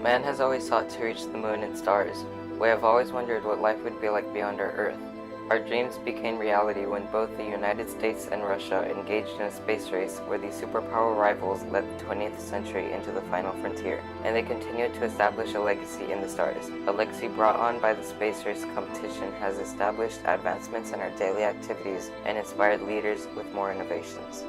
Man has always sought to reach the moon and stars. We have always wondered what life would be like beyond our Earth. Our dreams became reality when both the United States and Russia engaged in a space race where these superpower rivals led the 20th century into the final frontier, and they continued to establish a legacy in the stars. A legacy brought on by the space race competition has established advancements in our daily activities and inspired leaders with more innovations.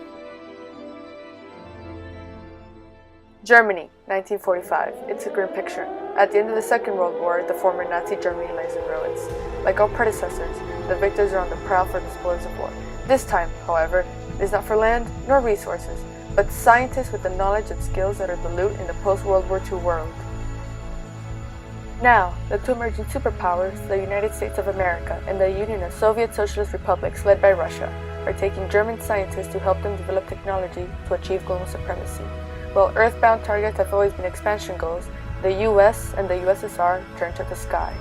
Germany, 1945. It's a grim picture. At the end of the Second World War, the former Nazi Germany lies in ruins. Like all predecessors, the victors are on the prowl for the spoils of war. This time, however, it is not for land nor resources, but scientists with the knowledge and skills that are the loot in the post-World War II world. Now, the two emerging superpowers, the United States of America and the Union of Soviet Socialist Republics led by Russia, are taking German scientists to help them develop technology to achieve global supremacy. While earthbound targets have always been expansion goals, the US and the USSR turned to the sky.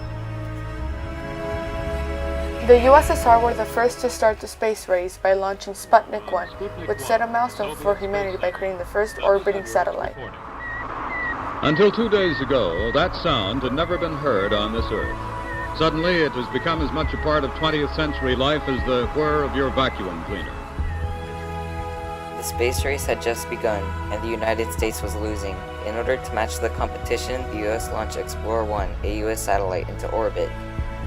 The USSR were the first to start the space race by launching Sputnik 1, which set a milestone for humanity by creating the first orbiting satellite. Until 2 days ago, that sound had never been heard on this Earth. Suddenly, it has become as much a part of 20th century life as the whir of your vacuum cleaner. The space race had just begun, and the United States was losing. In order to match the competition, the US launched Explorer 1, a US satellite, into orbit.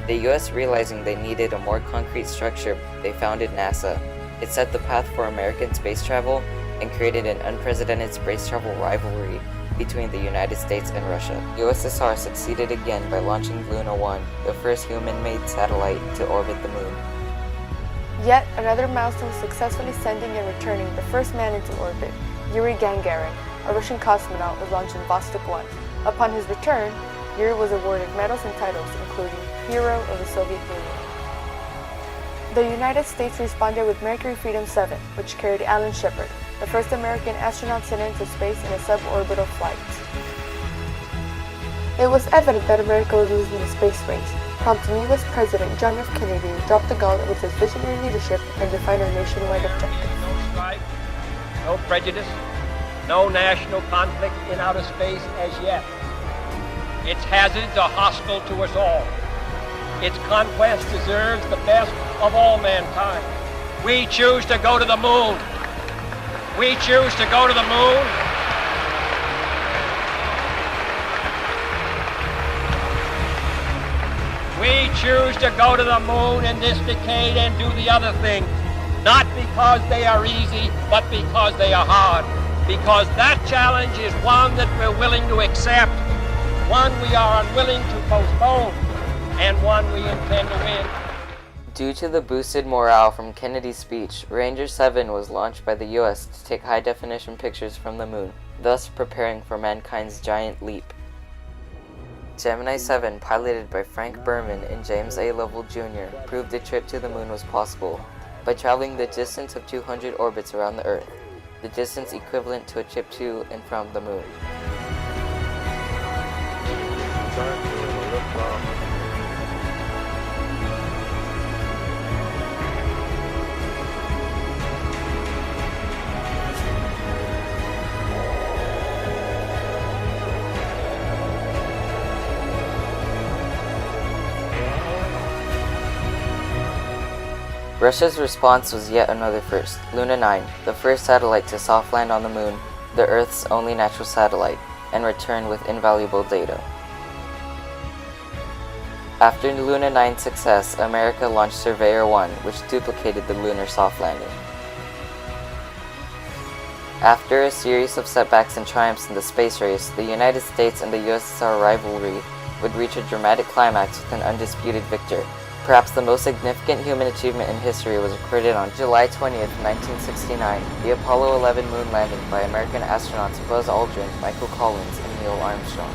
The US, realizing they needed a more concrete structure, they founded NASA. It set the path for American space travel and created an unprecedented space travel rivalry between the United States and Russia. The USSR succeeded again by launching Luna 1, the first human-made satellite to orbit the moon. Yet another milestone was successfully sending and returning the first man into orbit. Yuri Gagarin, a Russian cosmonaut, was launched in Vostok 1. Upon his return, Yuri was awarded medals and titles, including Hero of the Soviet Union. The United States responded with Mercury Freedom 7, which carried Alan Shepard, the first American astronaut sent into space in a suborbital flight. It was evident that America was losing the space race, prompting U.S. President John F. Kennedy to drop the gauntlet with his visionary leadership and define our nationwide objective. No strife, no prejudice, no national conflict in outer space as yet. Its hazards are hostile to us all. Its conquest deserves the best of all mankind. We choose to go to the moon. We choose to go to the moon. We choose to go to the moon in this decade and do the other thing, not because they are easy, but because they are hard. Because that challenge is one that we're willing to accept, one we are unwilling to postpone, and one we intend to win. Due to the boosted morale from Kennedy's speech, Ranger 7 was launched by the US to take high-definition pictures from the moon, thus preparing for mankind's giant leap. Gemini 7, piloted by Frank Berman and James A. Lovell Jr., proved the trip to the moon was possible by traveling the distance of 200 orbits around the Earth, the distance equivalent to a trip to and from the moon. Russia's response was yet another first, Luna 9, the first satellite to soft land on the moon, the Earth's only natural satellite, and return with invaluable data. After Luna 9's success, America launched Surveyor 1, which duplicated the lunar soft landing. After a series of setbacks and triumphs in the space race, the United States and the USSR rivalry would reach a dramatic climax with an undisputed victor. Perhaps the most significant human achievement in history was recorded on July 20th, 1969, the Apollo 11 moon landing by American astronauts Buzz Aldrin, Michael Collins, and Neil Armstrong.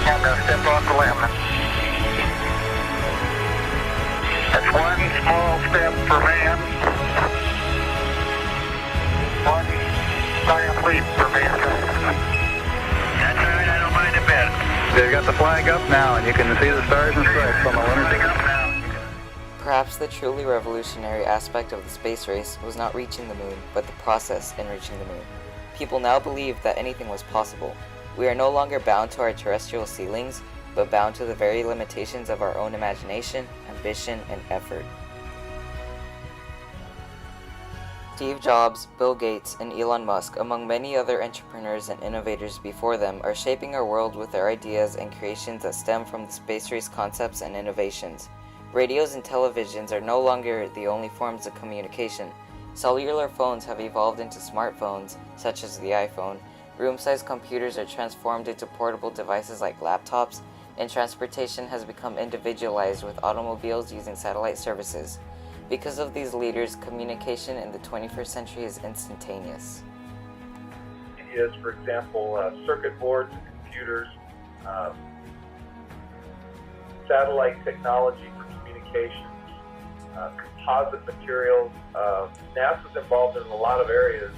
I'm going to step off the limb. That's one small step for man, one giant leap for mankind. That's all right, I don't mind a bit. They've got the flag up now, and you can see the stars and stripes on the lunar surface. Perhaps the truly revolutionary aspect of the space race was not reaching the moon, but the process in reaching the moon. People now believe that anything was possible. We are no longer bound to our terrestrial ceilings, but bound to the very limitations of our own imagination, ambition, and effort. Steve Jobs, Bill Gates, and Elon Musk, among many other entrepreneurs and innovators before them, are shaping our world with their ideas and creations that stem from the space race concepts and innovations. Radios and televisions are no longer the only forms of communication. Cellular phones have evolved into smartphones, such as the iPhone. Room-sized computers are transformed into portable devices like laptops, and transportation has become individualized with automobiles using satellite services. Because of these leaders, communication in the 21st century is instantaneous. Is, for example, circuit boards and computers, satellite technology for communications, composite materials. NASA's involved in a lot of areas.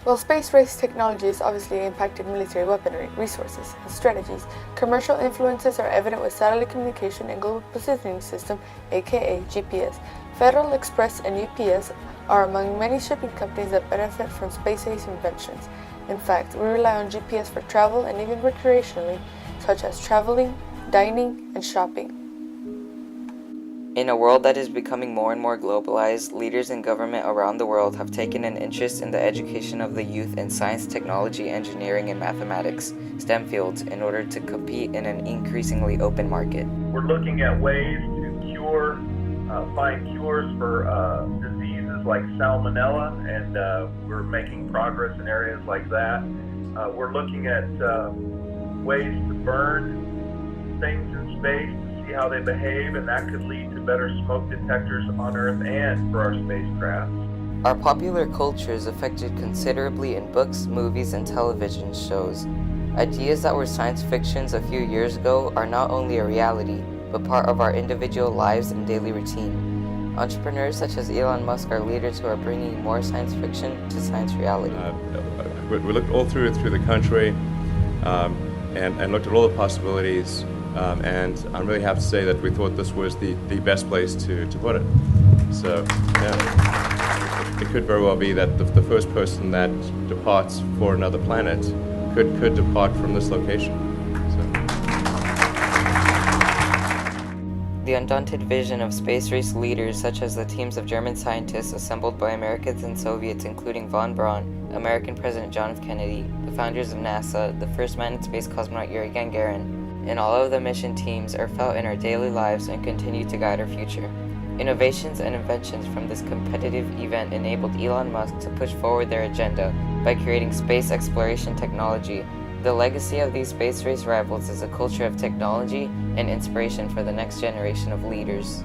While space race technology has obviously impacted military weaponry, resources, and strategies, commercial influences are evident with satellite communication and global positioning system, aka GPS. Federal Express and UPS are among many shipping companies that benefit from space race inventions. In fact, we rely on GPS for travel and even recreationally, such as traveling, dining, and shopping. In a world that is becoming more and more globalized, leaders in government around the world have taken an interest in the education of the youth in science, technology, engineering, and mathematics, STEM fields, in order to compete in an increasingly open market. We're looking at ways to find cures for diseases like salmonella, and we're making progress in areas like that. We're looking at ways to burn things in space, see how they behave, and that could lead to better smoke detectors on Earth and for our spacecraft. Our popular culture is affected considerably in books, movies, and television shows. Ideas that were science fictions a few years ago are not only a reality, but part of our individual lives and daily routine. Entrepreneurs such as Elon Musk are leaders who are bringing more science fiction to science reality. We looked all through the country and looked at all the possibilities. And I'm really happy to say that we thought this was the best place to put it. So, yeah, it could very well be that the first person that departs for another planet could depart from this location. The undaunted vision of space race leaders such as the teams of German scientists assembled by Americans and Soviets including von Braun, American President John F. Kennedy, the founders of NASA, the first man in space cosmonaut Yuri Gagarin, and all of the mission teams are felt in our daily lives and continue to guide our future. Innovations and inventions from this competitive event enabled Elon Musk to push forward their agenda by creating space exploration technology. The legacy of these space race rivals is a culture of technology and inspiration for the next generation of leaders.